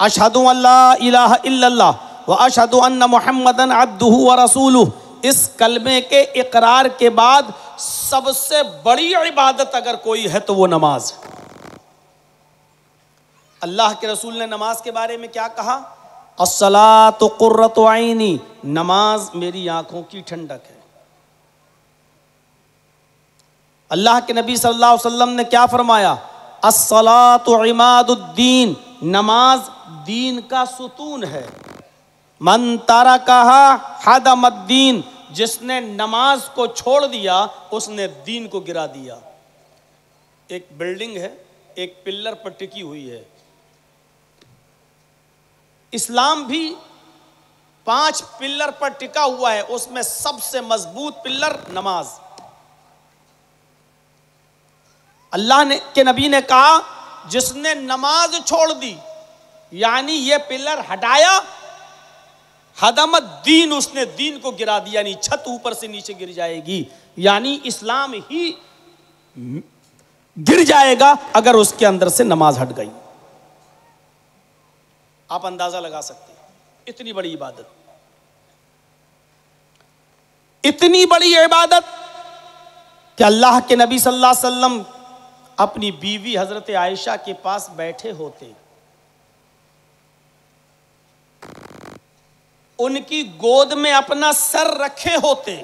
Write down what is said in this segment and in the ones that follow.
अशहदु अल्ला इलाहा इल्लल्लाह व अशहदु अन्ना मुहम्मदन अब्दुहु व रसूलुहु, इस कलमे के इकरार के बाद सबसे बड़ी इबादत अगर कोई है तो वो नमाज। अल्लाह के रसूल ने नमाज के बारे में क्या कहा? अस्सलातु कुर्रतु आइनी, नमाज मेरी आंखों की ठंडक है। अल्लाह के नबी सल्लल्लाहु अलैहि वसल्लम ने क्या फरमाया? अस्सलातु इमादुद्दीन, नमाज दीन का सुतून है। मन तरकहा हदमद्दीन, जिसने नमाज को छोड़ दिया उसने दीन को गिरा दिया। एक बिल्डिंग है, एक पिल्लर पर टिकी हुई है। इस्लाम भी 5 पिल्लर पर टिका हुआ है, उसमें सबसे मजबूत पिल्लर नमाज। अल्लाह ने के नबी ने कहा जिसने नमाज छोड़ दी, यानी ये पिल्लर हटाया, हदमत दीन, उसने दीन को गिरा दिया, यानी छत ऊपर से नीचे गिर जाएगी, यानी इस्लाम ही गिर जाएगा अगर उसके अंदर से नमाज हट गई। आप अंदाजा लगा सकते हैं, इतनी बड़ी इबादत, इतनी बड़ी इबादत कि अल्लाह के नबी सल्लल्लाहु अलैहि वसल्लम अपनी बीवी हजरत आयशा के पास बैठे होते, उनकी गोद में अपना सर रखे होते,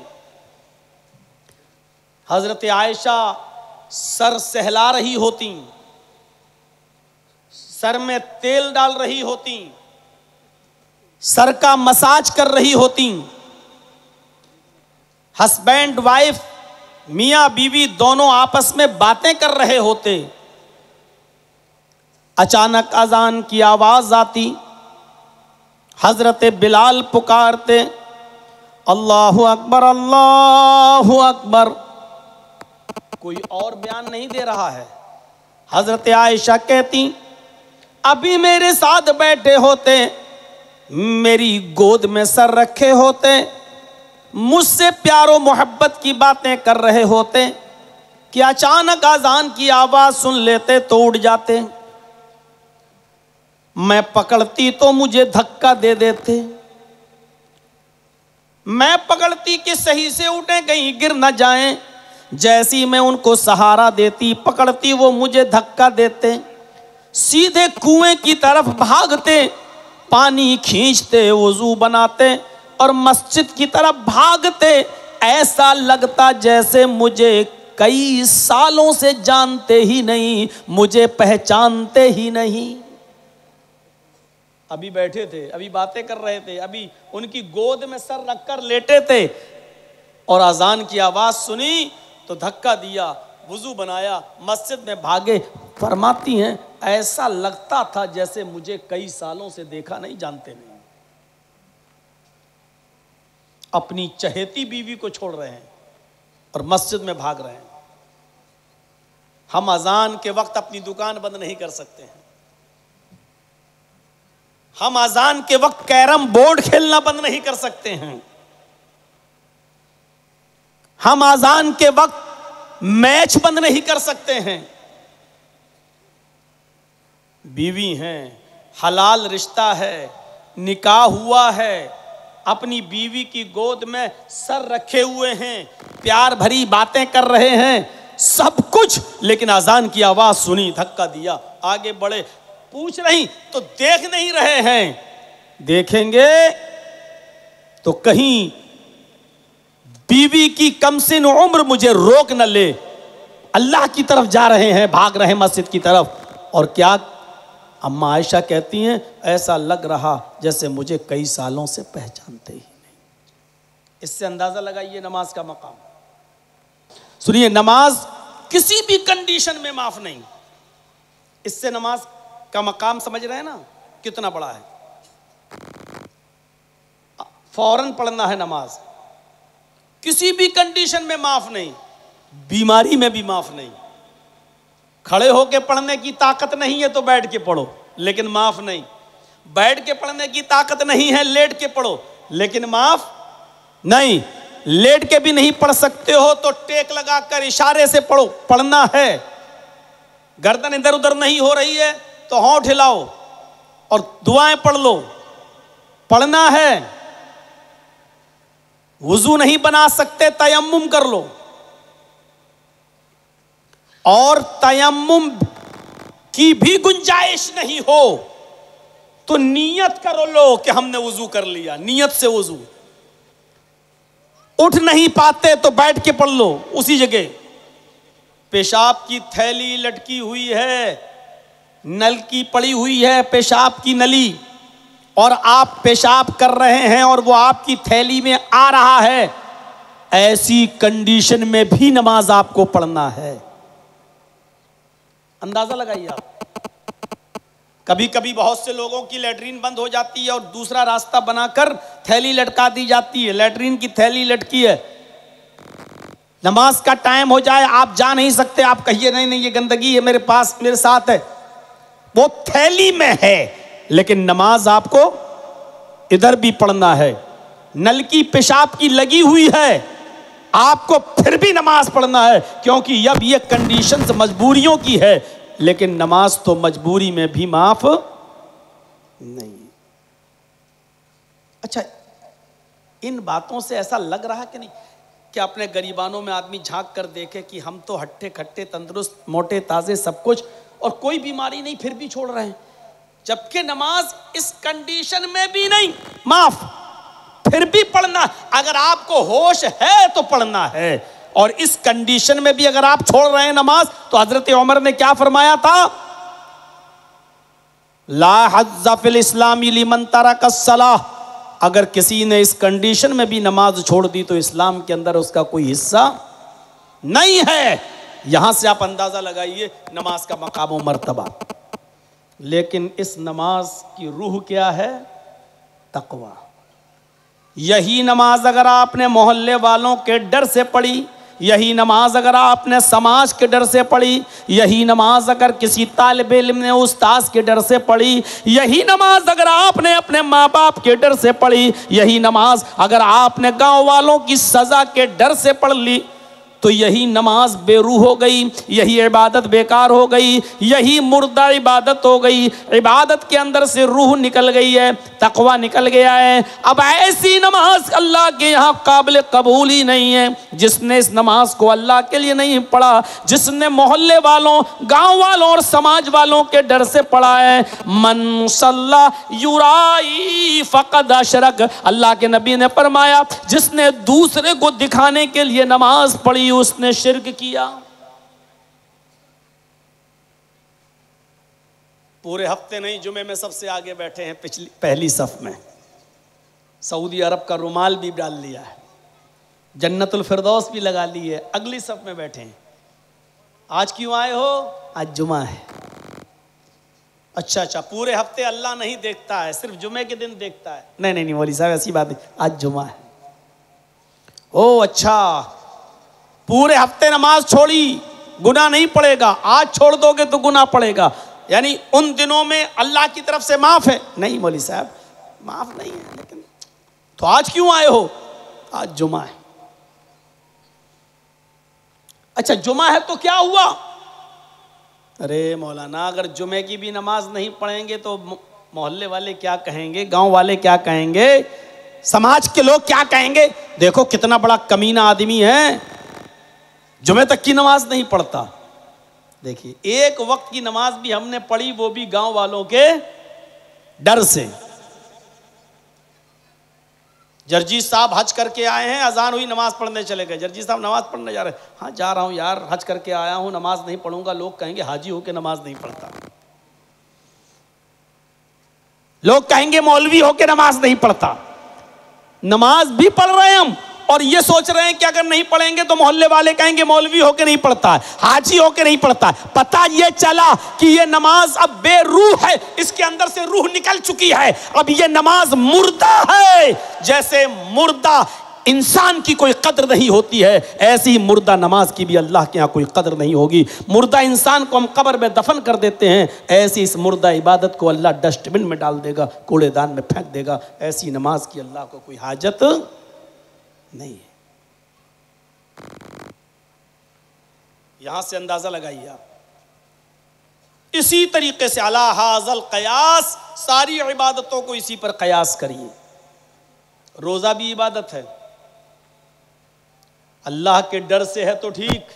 हजरत आयशा सर सहला रही होती, सर में तेल डाल रही होती, सर का मसाज कर रही होती। हस्बैंड वाइफ, मियां बीवी दोनों आपस में बातें कर रहे होते। अचानक अजान की आवाज आती, हजरत बिलाल पुकारते, अल्लाहु अकबर अल्लाहु अकबर। कोई और बयान नहीं दे रहा है। हजरत आयशा कहती, अभी मेरे साथ बैठे होते, मेरी गोद में सर रखे होते, मुझसे प्यारो मोहब्बत की बातें कर रहे होते कि अचानक अजान की आवाज सुन लेते तो उठ जाते। मैं पकड़ती तो मुझे धक्का दे देते, मैं पकड़ती कि सही से उठे, कहीं गिर न जाएं। जैसी मैं उनको सहारा देती, पकड़ती वो मुझे धक्का देते, सीधे कुएं की तरफ भागते, पानी खींचते, वुजू बनाते और मस्जिद की तरफ भागते। ऐसा लगता जैसे मुझे कई सालों से जानते ही नहीं, मुझे पहचानते ही नहीं। अभी बैठे थे, अभी बातें कर रहे थे, अभी उनकी गोद में सर रखकर लेटे थे और अजान की आवाज सुनी तो धक्का दिया, वुजू बनाया, मस्जिद में भागे। फरमाती हैं ऐसा लगता था जैसे मुझे कई सालों से देखा नहीं, जानते नहीं। अपनी चहेती बीवी को छोड़ रहे हैं और मस्जिद में भाग रहे हैं। हम अजान के वक्त अपनी दुकान बंद नहीं कर सकते हैं, हम अजान के वक्त कैरम बोर्ड खेलना बंद नहीं कर सकते हैं, हम अजान के वक्त मैच बंद नहीं कर सकते हैं। बीवी हैं, हलाल रिश्ता है, निकाह हुआ है, अपनी बीवी की गोद में सर रखे हुए हैं, प्यार भरी बातें कर रहे हैं, सब कुछ, लेकिन अजान की आवाज सुनी, धक्का दिया, आगे बढ़े। पूछ रही तो देख नहीं रहे हैं, देखेंगे तो कहीं बीवी की कमसिन उम्र मुझे रोक न ले। अल्लाह की तरफ जा रहे हैं, भाग रहे हैं मस्जिद की तरफ। और क्या अम्मा आयशा कहती हैं, ऐसा लग रहा जैसे मुझे कई सालों से पहचानते ही नहीं। इससे अंदाजा लगाइए नमाज का मकाम। सुनिए, नमाज किसी भी कंडीशन में माफ नहीं। इससे नमाज का मकाम समझ रहे हैं ना कितना बड़ा है। फौरन पढ़ना है नमाज, किसी भी कंडीशन में माफ नहीं, बीमारी में भी माफ नहीं। खड़े होके पढ़ने की ताकत नहीं है तो बैठ के पढ़ो, लेकिन माफ नहीं। बैठ के पढ़ने की ताकत नहीं है, लेट के पढ़ो, लेकिन माफ नहीं। लेट के भी नहीं पढ़ सकते हो तो टेक लगाकर इशारे से पढ़ो, पढ़ना है। गर्दन इधर उधर नहीं हो रही है तो होंठ हिलाओ, और दुआएं पढ़ लो। पढ़ना है, वुजू नहीं बना सकते तयम्मुम कर लो, और तयम्मुम की भी गुंजाइश नहीं हो तो नियत करो लो कि हमने वुजू कर लिया, नियत से वुजू। उठ नहीं पाते तो बैठ के पढ़ लो उसी जगह। पेशाब की थैली लटकी हुई है, नल की पड़ी हुई है पेशाब की नली, और आप पेशाब कर रहे हैं और वो आपकी थैली में आ रहा है, ऐसी कंडीशन में भी नमाज आपको पढ़ना है। अंदाजा लगाइए आप। कभी कभी बहुत से लोगों की लैट्रीन बंद हो जाती है और दूसरा रास्ता बनाकर थैली लटका दी जाती है। लैट्रीन की थैली लटकी है, नमाज का टाइम हो जाए, आप जा नहीं सकते, आप कहिए नहीं नहीं ये गंदगी है मेरे पास, मेरे साथ है, वो थैली में है, लेकिन नमाज आपको इधर भी पढ़ना है। नल की पेशाब की लगी हुई है, आपको फिर भी नमाज पढ़ना है, क्योंकि अब ये कंडीशंस मजबूरियों की है, लेकिन नमाज तो मजबूरी में भी माफ नहीं। अच्छा, इन बातों से ऐसा लग रहा कि नहीं कि अपने गरीबानों में आदमी झांक कर देखे कि हम तो हट्टे खट्टे तंदुरुस्त मोटे ताजे सब कुछ और कोई बीमारी नहीं, फिर भी छोड़ रहे हैं, जबकि नमाज इस कंडीशन में भी नहीं माफ, फिर भी पढ़ना। अगर आपको होश है तो पढ़ना है, और इस कंडीशन में भी अगर आप छोड़ रहे हैं नमाज, तो हजरत उमर ने क्या फरमाया था? ला हज़्ज़ फिल इस्लामी लिमन तरक अस्सलाह। अगर किसी ने इस कंडीशन में भी नमाज छोड़ दी तो इस्लाम के अंदर उसका कोई हिस्सा नहीं है। यहां से आप अंदाजा लगाइए नमाज का मकाम व मर्तबा। लेकिन इस नमाज की रूह क्या है? तकवा। यही नमाज अगर आपने मोहल्ले वालों के डर से पढ़ी, यही नमाज अगर आपने समाज के डर से पढ़ी, यही नमाज अगर किसी तालिबे इल्म ने उस्ताद के डर से पढ़ी, यही नमाज अगर आपने अपने माँ बाप के डर से पढ़ी, यही नमाज अगर आपने गांव वालों की सज़ा के डर से पढ़ ली, तो यही नमाज बेरूह हो गई, यही इबादत बेकार हो गई, यही मुर्दा इबादत हो गई। इबादत के अंदर से रूह निकल गई है, तकवा निकल गया है। अब ऐसी नमाज अल्लाह के यहाँ काबिल कबूल ही नहीं है। जिसने इस नमाज को अल्लाह के लिए नहीं पढ़ा, जिसने मोहल्ले वालों, गांव वालों और समाज वालों के डर से पढ़ा है, मन सल्ला युराई फ़क़द अशरक। अल्लाह के नबी ने फरमाया, जिसने दूसरे को दिखाने के लिए नमाज पढ़ी उसने शिर्क किया। पूरे हफ्ते नहीं, जुमे में सबसे आगे बैठे हैं, पहली सफ में। सऊदी अरब का रुमाल भी डाल लिया है, जन्नतुल फिरदौस भी लगा ली है, अगली सफ में बैठे हैं। आज क्यों आए हो? आज जुमा है। अच्छा, पूरे हफ्ते अल्लाह नहीं देखता है, सिर्फ जुमे के दिन देखता है। नहीं नहीं नहीं मौलवी साहब ऐसी बात नहीं, आज जुमा है। ओ अच्छा, पूरे हफ्ते नमाज छोड़ी, गुनाह नहीं पड़ेगा, आज छोड़ दोगे तो गुनाह पड़ेगा, यानी उन दिनों में अल्लाह की तरफ से माफ है? नहीं मौलवी साहब, माफ नहीं है। लेकिन तो आज क्यों आए हो? आज जुमा है। अच्छा, जुमा है तो क्या हुआ? अरे मौलाना, अगर जुमे की भी नमाज नहीं पढ़ेंगे तो मोहल्ले वाले क्या कहेंगे, गांव वाले क्या कहेंगे, समाज के लोग क्या कहेंगे? देखो कितना बड़ा कमीना आदमी है, जुमे तक की नमाज नहीं पढ़ता। देखिए, एक वक्त की नमाज भी हमने पढ़ी, वो भी गांव वालों के डर से। जर्जी साहब हज करके आए हैं, अजान हुई, नमाज पढ़ने चले गए। जर्जी साहब नमाज पढ़ने जा रहे हैं। हाँ जा रहा हूं यार, हज करके आया हूं, नमाज नहीं पढ़ूंगा, लोग कहेंगे हाजी होके नमाज नहीं पढ़ता, लोग कहेंगे मौलवी होके नमाज नहीं पढ़ता। नमाज भी पढ़ रहे हैं हम, और ये सोच रहे हैं कि अगर नहीं पढ़ेंगे तो मोहल्ले वाले कहेंगे मौलवी होके नहीं पढ़ता है, हाजी होके नहीं पढ़ता है। पता ये चला कि ये नमाज अब बेरूह है, इसके अंदर से रूह निकल चुकी है। अब ये नमाज मुर्दा है। जैसे मुर्दा इंसान की कोई कद्र नहीं होती है, ऐसी ही मुर्दा नमाज की भी अल्लाह के यहाँ कोई कद्र नहीं होगी। मुर्दा इंसान को हम कब्र में दफन कर देते हैं, ऐसी इस मुर्दा इबादत को अल्लाह डस्टबिन में डाल देगा, कूड़ेदान में फेंक देगा। ऐसी नमाज की अल्लाह को कोई हाजत नहीं है। यहां से अंदाजा लगाइए आप, इसी तरीके से अला हाज़ल क़यास, सारी इबादतों को इसी पर क़यास करिए। रोज़ा भी इबादत है, अल्लाह के डर से है तो ठीक।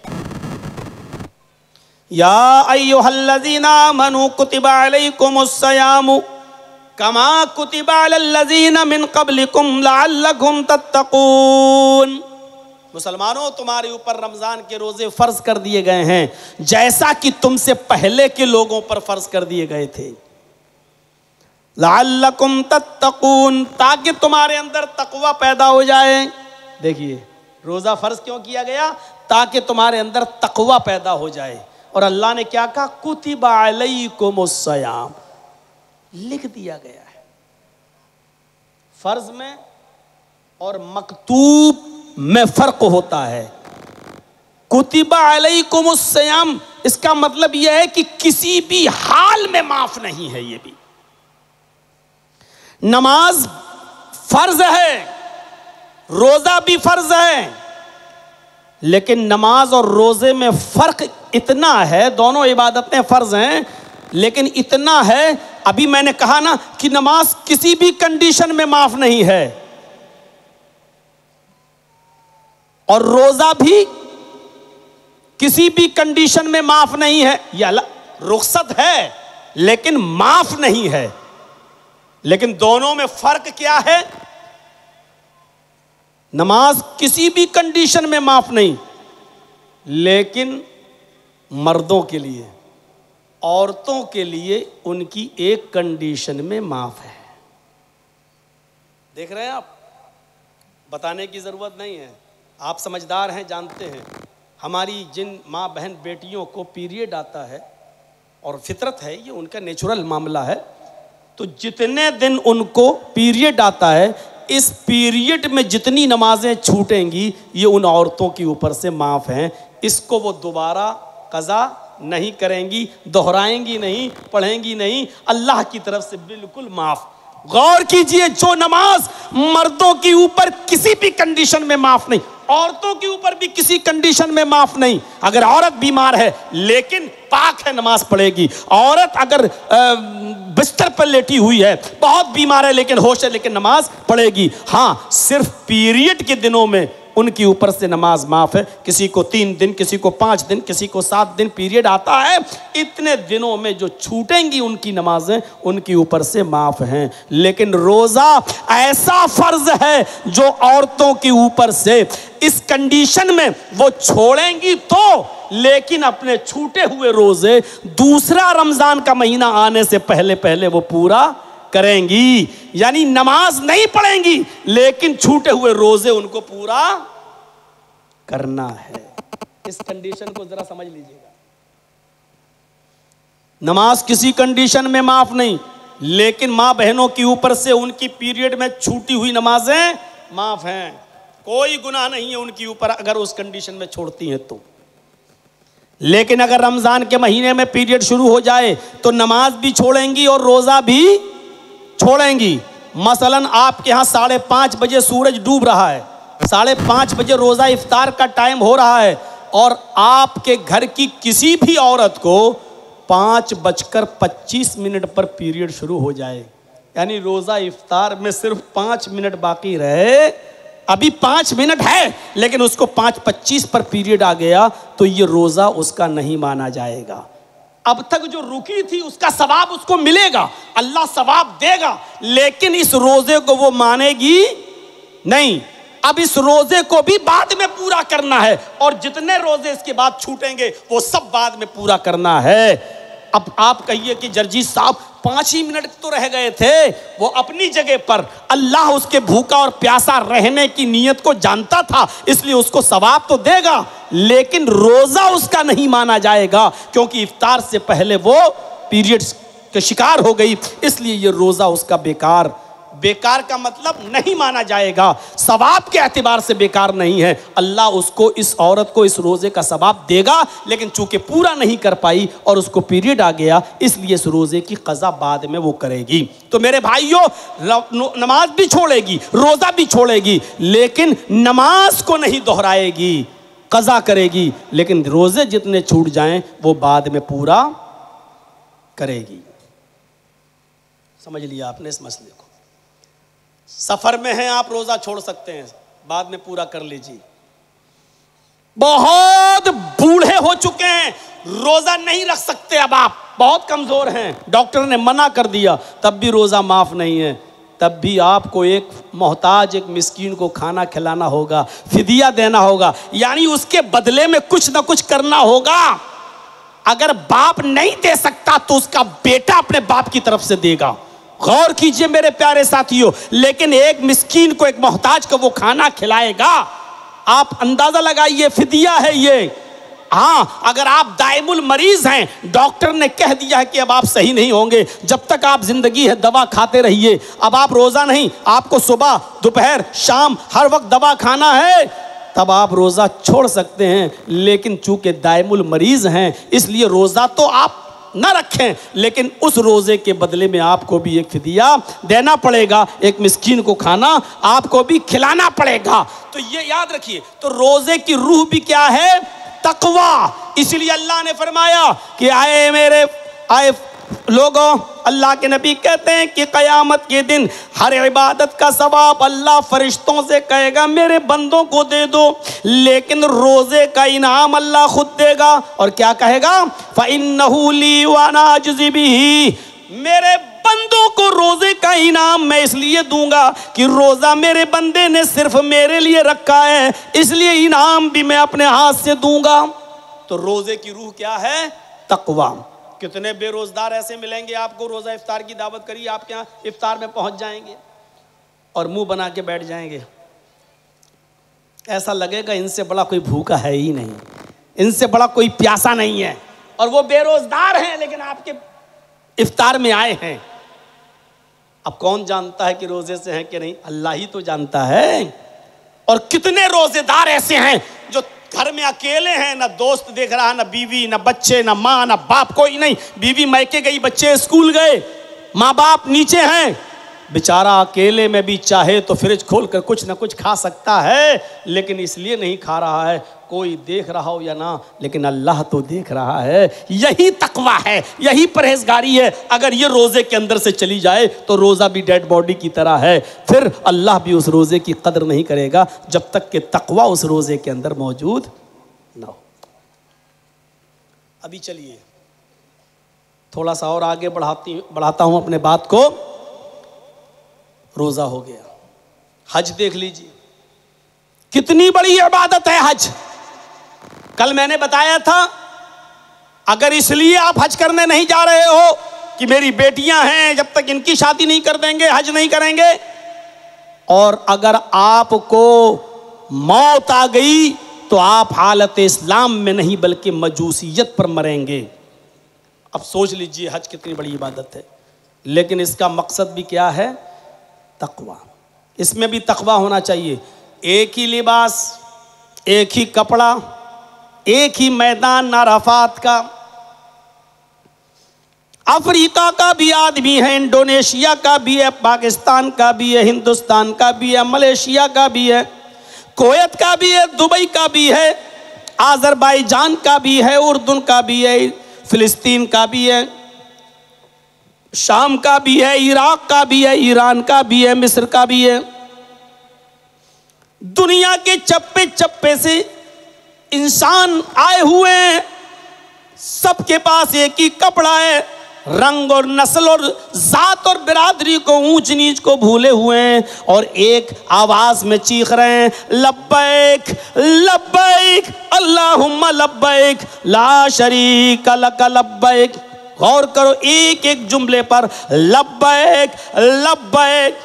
या अय्युहल्लज़ीना आमनू कुतिबा अलैकुमुस्सियामु कमा कुतिबा अलल्लज़ीना मिन क़ब्लिकुम लअल्लकुम तत्तक़ून। मुसलमानों, तुम्हारे ऊपर रमजान के रोजे फर्ज कर दिए गए हैं जैसा कि तुमसे पहले के लोगों पर फर्ज कर दिए गए थे। लअल्लकुम तत्तक़ून, ताकि तुम्हारे अंदर तकवा पैदा हो जाए। देखिए, रोजा फर्ज क्यों किया गया? ताकि तुम्हारे अंदर तकवा पैदा हो जाए। और अल्लाह ने क्या कहा? कुतिबा अलैकुमुस्सियाम, लिख दिया गया है। फर्ज में और मकतूब में फर्क होता है। कुतिबा अलैकुमुस्सियाम, इसका मतलब यह है कि किसी भी हाल में माफ नहीं है। ये भी नमाज फर्ज है, रोजा भी फर्ज है, लेकिन नमाज और रोजे में फर्क इतना है। दोनों इबादतें फर्ज हैं, लेकिन इतना है, अभी मैंने कहा ना कि नमाज किसी भी कंडीशन में माफ नहीं है, और रोजा भी किसी भी कंडीशन में माफ नहीं है। यह रुखसत है लेकिन माफ नहीं है। लेकिन दोनों में फर्क क्या है? नमाज किसी भी कंडीशन में माफ नहीं, लेकिन मर्दों के लिए, औरतों के लिए उनकी एक कंडीशन में माफ है। देख रहे हैं आप? बताने की जरूरत नहीं है, आप समझदार हैं, जानते हैं। हमारी जिन माँ बहन बेटियों को पीरियड आता है, और फितरत है, ये उनका नेचुरल मामला है, तो जितने दिन उनको पीरियड आता है, इस पीरियड में जितनी नमाजें छूटेंगी ये उन औरतों के ऊपर से माफ़ हैं। इसको वो दोबारा कज़ा नहीं करेंगी, दोहराएंगी नहीं, पढ़ेंगी नहीं, अल्लाह की तरफ से बिल्कुल माफ़। गौर कीजिए, जो नमाज मर्दों के ऊपर किसी भी कंडीशन में माफ़ नहीं, औरतों के ऊपर भी किसी कंडीशन में माफ नहीं। अगर औरत बीमार है लेकिन पाक है, नमाज पढ़ेगी। औरत अगर बिस्तर पर लेटी हुई है, बहुत बीमार है लेकिन होश है, लेकिन नमाज पढ़ेगी। हाँ, सिर्फ पीरियड के दिनों में उनके ऊपर से नमाज माफ है। किसी को 3 दिन, किसी को 5 दिन, किसी को 7 दिन पीरियड आता है। इतने दिनों में जो छूटेंगी उनकी नमाजें उनके ऊपर से माफ हैं। लेकिन रोजा ऐसा फर्ज है जो औरतों के ऊपर से इस कंडीशन में वो छोड़ेंगी तो, लेकिन अपने छूटे हुए रोजे दूसरा रमजान का महीना आने से पहले पहले वो पूरा करेंगी। यानी नमाज नहीं पढ़ेंगी लेकिन छूटे हुए रोजे उनको पूरा करना है। इस कंडीशन को जरा समझ लीजिएगा। नमाज किसी कंडीशन में माफ नहीं, लेकिन मां बहनों के ऊपर से उनकी पीरियड में छूटी हुई नमाजें माफ हैं। कोई गुनाह नहीं है उनके ऊपर अगर उस कंडीशन में छोड़ती हैं तो। लेकिन अगर रमजान के महीने में पीरियड शुरू हो जाए तो नमाज भी छोड़ेंगी और रोजा भी छोड़ेंगी। मसलन आपके यहाँ 5:30 बजे सूरज डूब रहा है, 5:30 बजे रोजा इफ्तार का टाइम हो रहा है, और आपके घर की किसी भी औरत को 5:25 पर पीरियड शुरू हो जाए, यानी रोजा इफ्तार में सिर्फ 5 मिनट बाकी रहे, अभी 5 मिनट है लेकिन उसको 5:25 पर पीरियड आ गया, तो ये रोजा उसका नहीं माना जाएगा। अब तक जो रुकी थी उसका सवाब उसको मिलेगा, अल्लाह सवाब देगा, लेकिन इस रोजे को वो मानेगी नहीं। अब इस रोजे को भी बाद में पूरा करना है, और जितने रोजे इसके बाद छूटेंगे वो सब बाद में पूरा करना है। अब आप कहिए कि जर्जी साहब 5 ही मिनट तो रह गए थे, वो अपनी जगह पर अल्लाह उसके भूखा और प्यासा रहने की नीयत को जानता था, इसलिए उसको सवाब तो देगा, लेकिन रोजा उसका नहीं माना जाएगा, क्योंकि इफ्तार से पहले वो पीरियड्स के शिकार हो गई, इसलिए ये रोजा उसका बेकार का मतलब नहीं माना जाएगा। सवाब के एतबार से बेकार नहीं है, अल्लाह उसको, इस औरत को इस रोजे का सवाब देगा, लेकिन चूंकि पूरा नहीं कर पाई और उसको पीरियड आ गया, इसलिए इस रोजे की कज़ा बाद में वो करेगी। तो मेरे भाइयों, नमाज भी छोड़ेगी, रोजा भी छोड़ेगी, लेकिन नमाज को नहीं दोहराएगी, कज़ा करेगी, लेकिन रोजे जितने छूट जाएं वो बाद में पूरा करेगी। समझ लिया आपने इस मसले को। सफर में हैं आप, रोजा छोड़ सकते हैं, बाद में पूरा कर लीजिए। बहुत बूढ़े हो चुके हैं, रोजा नहीं रख सकते, अब आप बहुत कमजोर हैं, डॉक्टर ने मना कर दिया, तब भी रोजा माफ नहीं है, तब भी आपको एक मोहताज, एक मिस्कीन को खाना खिलाना होगा, फिदिया देना होगा, यानी उसके बदले में कुछ ना कुछ करना होगा। अगर बाप नहीं दे सकता तो उसका बेटा अपने बाप की तरफ से देगा। गौर कीजिए मेरे प्यारे साथियों, लेकिन एक मिस्कीन को, एक मोहताज को वो खाना खिलाएगा। आप अंदाजा लगाइए, फिदिया है ये। हाँ, अगर आप दाइमुल मरीज हैं, डॉक्टर ने कह दिया है कि अब आप सही नहीं होंगे, जब तक आप जिंदगी है दवा खाते रहिए, अब आप रोजा नहीं, आपको सुबह दोपहर शाम हर वक्त दवा खाना है, तब आप रोजा छोड़ सकते हैं। लेकिन चूंकि दाइमुल मरीज हैं, इसलिए रोजा तो आप ना रखें, लेकिन उस रोजे के बदले में आपको भी एक फिदिया देना पड़ेगा, एक मिस्कीन को खाना आपको भी खिलाना पड़ेगा। तो ये याद रखिए, तो रोजे की रूह भी क्या है? तकवा। इसलिए अल्लाह ने फरमाया कि आए लोगों, अल्लाह के नबी कहते हैं कि क़यामत के दिन हर इबादत का सवाब अल्लाह फरिश्तों से कहेगा मेरे बंदों को दे दो, लेकिन रोज़े का इनाम अल्लाह खुद देगा। और क्या कहेगा? फ़इन्नहु ली व अना अज्ज़ी बिही, मेरे बंदों को रोज़े का इनाम मैं इसलिए दूंगा कि रोज़ा मेरे बंदे ने सिर्फ मेरे लिए रखा है, इसलिए इनाम भी मैं अपने हाथ से दूंगा। तो रोज़े की रूह क्या है? तकवा। कितने बेरोजगार ऐसे मिलेंगे आपको, रोज़ा इफ्तार की दावत करिए, आपके यहाँ इफ्तार में पहुंच जाएंगे और मुंह बना के बैठ जाएंगे। ऐसा लगेगा इनसे बड़ा कोई भूखा है ही नहीं, इनसे बड़ा कोई प्यासा नहीं है, और वो बेरोजगार हैं लेकिन आपके इफ्तार में आए हैं। अब कौन जानता है कि रोजे से हैं कि नहीं? अल्लाह ही तो जानता है। और कितने रोजेदार ऐसे हैं जो घर में अकेले हैं, ना दोस्त देख रहा, ना बीवी, ना बच्चे, ना माँ, ना बाप, कोई नहीं। बीवी मैके गई, बच्चे स्कूल गए, माँ बाप नीचे हैं, बेचारा अकेले में भी चाहे तो फ्रिज खोलकर कुछ ना कुछ खा सकता है, लेकिन इसलिए नहीं खा रहा है कोई देख रहा हो या ना, लेकिन अल्लाह तो देख रहा है। यही तकवा है, यही परहेजगारी है। अगर ये रोज़े के अंदर से चली जाए तो रोज़ा भी डेड बॉडी की तरह है, फिर अल्लाह भी उस रोज़े की कदर नहीं करेगा जब तक कि तकवा उस रोज़े के अंदर मौजूद ना हो। अभी चलिए थोड़ा सा और आगे बढ़ाता हूं अपने बात को। रोज़ा हो गया, हज देख लीजिए, कितनी बड़ी इबादत है हज। कल मैंने बताया था, अगर इसलिए आप हज करने नहीं जा रहे हो कि मेरी बेटियां हैं, जब तक इनकी शादी नहीं कर देंगे हज नहीं करेंगे, और अगर आपको मौत आ गई तो आप हालत इस्लाम में नहीं बल्कि मजूसियत पर मरेंगे। अब सोच लीजिए हज कितनी बड़ी इबादत है, लेकिन इसका मकसद भी क्या है? तकवा। इसमें भी तकवा होना चाहिए। एक ही लिबास, एक ही कपड़ा, एक ही मैदान अराफात का। अफ्रीका का भी आदमी है, इंडोनेशिया का भी है, पाकिस्तान का भी है, हिंदुस्तान का भी है, मलेशिया का भी है, कुवैत का भी है, दुबई का भी है, आज़रबाईजान का भी है, उर्दून का भी है, फिलिस्तीन का भी है, शाम का भी है, इराक का भी है, ईरान का भी है, मिस्र का भी है। दुनिया के चप्पे चप्पे से इंसान आए हुए हैं, सबके पास एक ही कपड़ा है, रंग और नस्ल और जात और बिरादरी को, ऊंच नीच को भूले हुए हैं, और एक आवाज में चीख रहे हैं लब्बैक लब्बैक अल्लाहुम्मा लब्बैक ला शरीका लक लब्बैक। गौर करो एक एक जुमले पर, लब्बैक लब्बैक,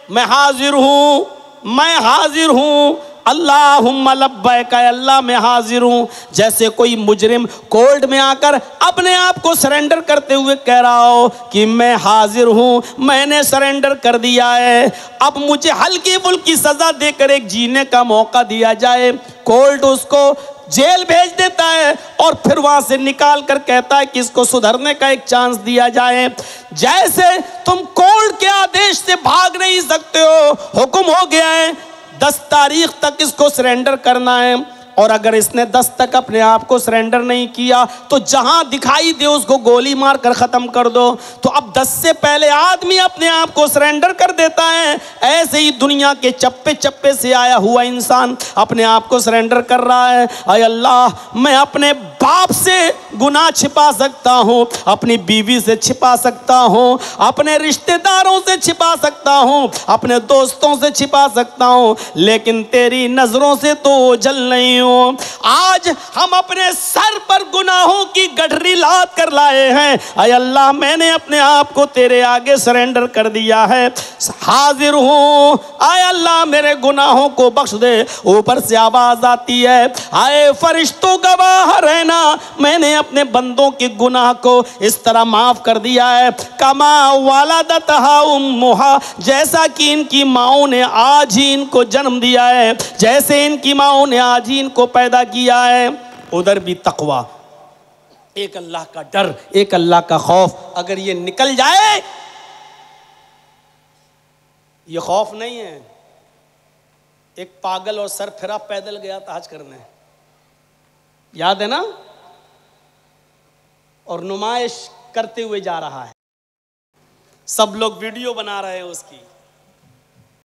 मैं हाजिर हूँ, मैं हाजिर हूँ, अल्लाहुम्मा लब्बैक, अल्लाह मैं हाजिर हूँ। जैसे कोई मुजरिम कोर्ट में आकर अपने आप को सरेंडर करते हुए कह रहा हो कि मैं हाजिर हूँ, मैंने सरेंडर कर दिया है, अब मुझे हल्की फुल्की सज़ा देकर एक जीने का मौका दिया जाए। कोर्ट उसको जेल भेज देता है और फिर वहाँ से निकाल कर कहता है कि इसको सुधरने का एक चांस दिया जाए। जैसे तुम कोर्ट के आदेश से भाग नहीं सकते हो, हुक्म हो गया है 10 तारीख तक इसको सरेंडर करना है, और अगर इसने 10 तक अपने आप को सरेंडर नहीं किया तो जहां दिखाई दे उसको गोली मार कर खत्म कर दो। तो अब 10 से पहले आदमी अपने आप को सरेंडर कर देता है, ऐसे ही दुनिया के चप्पे चप्पे से आया हुआ इंसान अपने आप को सरेंडर कर रहा है। अय अल्लाह, मैं अपने बाप से गुनाह छिपा सकता हूं, अपनी बीवी से छिपा सकता हूं, अपने रिश्तेदारों से छिपा सकता हूं, अपने दोस्तों से छिपा सकता हूं, लेकिन तेरी नजरों से तो ओझल नहीं हो। आज हम अपने सर पर गुनाहों की गठरी लाद कर लाए हैं। अय अल्लाह, मैंने अपने आप को तेरे आगे सरेंडर कर दिया है, हाजिर हूं। आय अल्लाह, मेरे गुनाहों को बख्श दे। ऊपर से आवाज आती है, आए फरिश्तों गवाह रहना, मैंने अपने बंदों के गुनाह को इस तरह माफ कर दिया है, कमा वालदतहा उम्मुहा, जैसा कि इनकी माओं ने आज ही इनको जन्म दिया है, जैसे इनकी माओं ने आज ही इनको पैदा किया है। उधर भी तकवा, एक अल्लाह का डर, एक अल्लाह का खौफ अगर ये निकल जाए, ये खौफ नहीं है। एक पागल और सर फिरा पैदल गया था हज करने, याद है ना, और नुमाइश करते हुए जा रहा है, सब लोग वीडियो बना रहे हैं उसकी।